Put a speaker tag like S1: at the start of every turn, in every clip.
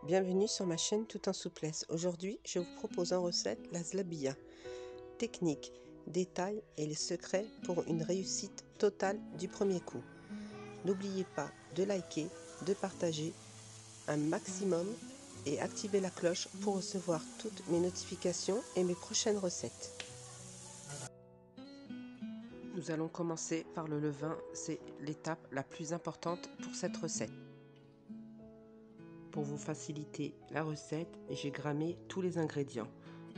S1: Bienvenue sur ma chaîne Tout en souplesse. Aujourd'hui, je vous propose en recette la zlabia. Technique, détails et les secrets pour une réussite totale du premier coup. N'oubliez pas de liker, de partager un maximum et activer la cloche pour recevoir toutes mes notifications et mes prochaines recettes. Nous allons commencer par le levain, c'est l'étape la plus importante pour cette recette. Pour vous faciliter la recette, j'ai grammé tous les ingrédients.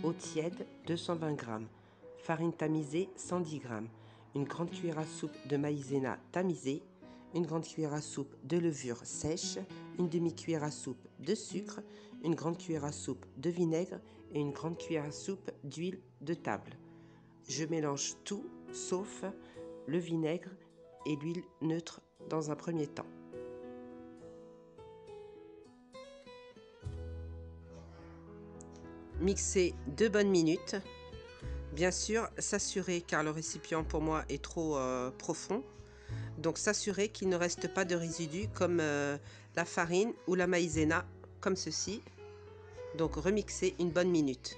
S1: Eau tiède 220 g, farine tamisée 110 g, une grande cuillère à soupe de maïzena tamisée, une grande cuillère à soupe de levure sèche, une demi-cuillère à soupe de sucre, une grande cuillère à soupe de vinaigre et une grande cuillère à soupe d'huile de table. Je mélange tout sauf le vinaigre et l'huile neutre dans un premier temps. Mixer 2 bonnes minutes. Bien sûr, s'assurer, car le récipient pour moi est trop profond, donc s'assurer qu'il ne reste pas de résidus comme la farine ou la maïzena, comme ceci. Donc remixer une bonne minute.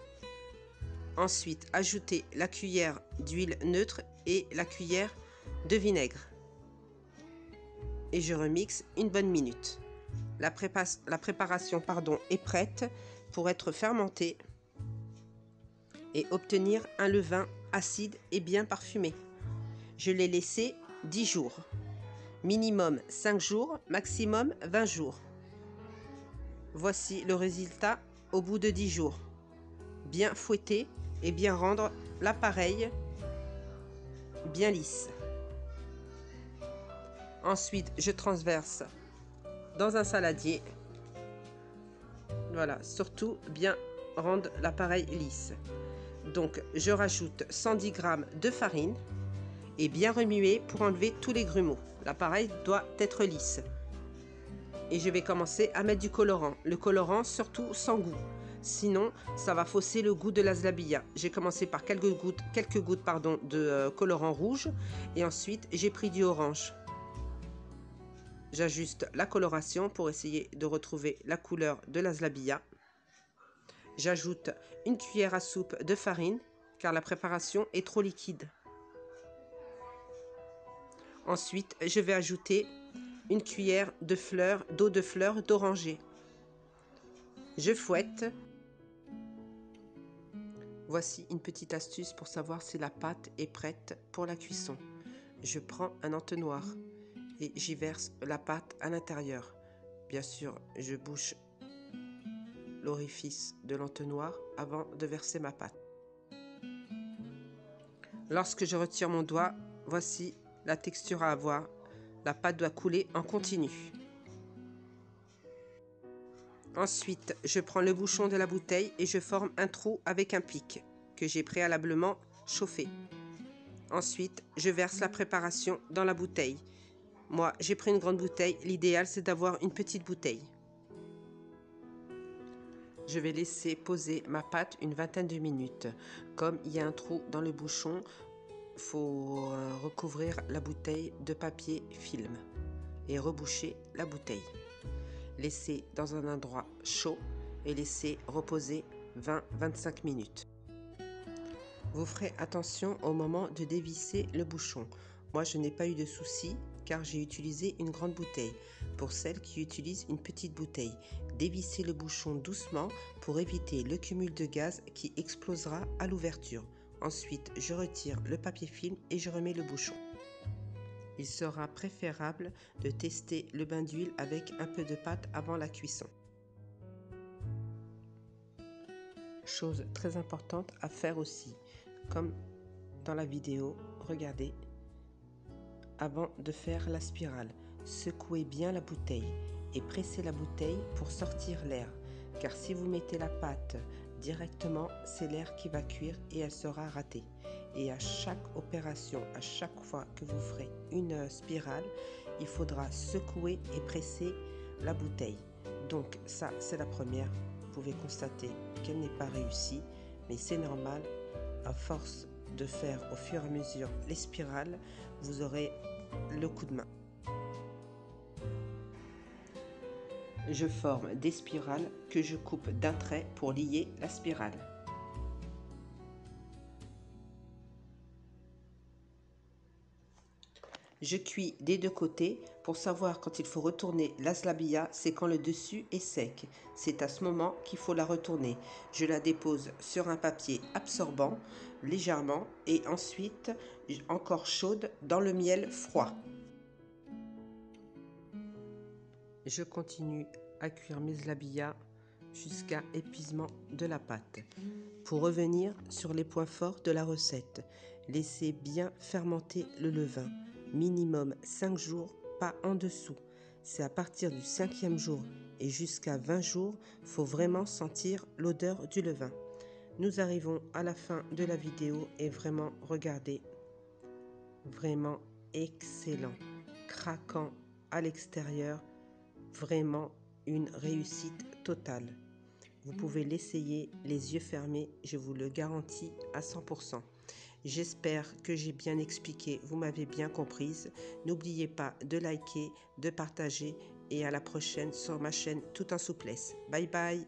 S1: Ensuite, ajouter la cuillère d'huile neutre et la cuillère de vinaigre. Et je remixe une bonne minute. La préparation est prête pour être fermentée et obtenir un levain acide et bien parfumé. Je l'ai laissé 10 jours. Minimum 5 jours, maximum 20 jours. Voici le résultat au bout de 10 jours. Bien fouetter et bien rendre l'appareil bien lisse. Ensuite, je transverse dans un saladier. Voilà, surtout bien rendre l'appareil lisse. Donc, je rajoute 110 g de farine et bien remuer pour enlever tous les grumeaux. L'appareil doit être lisse. Et je vais commencer à mettre du colorant. Le colorant, surtout sans goût. Sinon, ça va fausser le goût de la zlabia. J'ai commencé par quelques gouttes de colorant rouge. Et ensuite, j'ai pris du orange. J'ajuste la coloration pour essayer de retrouver la couleur de la zlabia. J'ajoute une cuillère à soupe de farine, car la préparation est trop liquide. Ensuite, je vais ajouter une cuillère d'eau de fleur d'oranger. Je fouette. Voici une petite astuce pour savoir si la pâte est prête pour la cuisson. Je prends un entonnoir et j'y verse la pâte à l'intérieur. Bien sûr, je bouche l'orifice de l'entonnoir avant de verser ma pâte. Lorsque je retire mon doigt, voici la texture à avoir. La pâte doit couler en continu. Ensuite, je prends le bouchon de la bouteille et je forme un trou avec un pic que j'ai préalablement chauffé. Ensuite, je verse la préparation dans la bouteille. Moi, j'ai pris une grande bouteille. L'idéal, c'est d'avoir une petite bouteille. Je vais laisser poser ma pâte une vingtaine de minutes. Comme il y a un trou dans le bouchon, il faut recouvrir la bouteille de papier film et reboucher la bouteille. Laissez dans un endroit chaud et laissez reposer 20-25 minutes. Vous ferez attention au moment de dévisser le bouchon. Moi, je n'ai pas eu de souci car j'ai utilisé une grande bouteille. Pour celles qui utilisent une petite bouteille, dévissez le bouchon doucement pour éviter le cumul de gaz qui explosera à l'ouverture. Ensuite, je retire le papier film et je remets le bouchon. Il sera préférable de tester le bain d'huile avec un peu de pâte avant la cuisson. Chose très importante à faire aussi, comme dans la vidéo, regardez, avant de faire la spirale, secouez bien la bouteille et pressez la bouteille pour sortir l'air, car si vous mettez la pâte directement, c'est l'air qui va cuire et elle sera ratée. Et à chaque opération, à chaque fois que vous ferez une spirale, il faudra secouer et presser la bouteille. Donc ça, c'est la première. Vous pouvez constater qu'elle n'est pas réussie, mais c'est normal. À force de faire au fur et à mesure les spirales, vous aurez le coup de main. Je forme des spirales que je coupe d'un trait pour lier la spirale. Je cuis des deux côtés. Pour savoir quand il faut retourner l'aslabilla, c'est quand le dessus est sec. C'est à ce moment qu'il faut la retourner. Je la dépose sur un papier absorbant légèrement et ensuite encore chaude dans le miel froid. Je continue à cuire mes zlabillas jusqu'à épuisement de la pâte. Pour revenir sur les points forts de la recette, laissez bien fermenter le levain. Minimum 5 jours, pas en dessous. C'est à partir du 5e jour et jusqu'à 20 jours, faut vraiment sentir l'odeur du levain. Nous arrivons à la fin de la vidéo et vraiment, regardez, vraiment excellent, craquant à l'extérieur, vraiment une réussite totale. Vous pouvez l'essayer les yeux fermés, je vous le garantis à 100%. J'espère que j'ai bien expliqué, vous m'avez bien comprise. N'oubliez pas de liker, de partager et à la prochaine sur ma chaîne Tout en souplesse. Bye bye.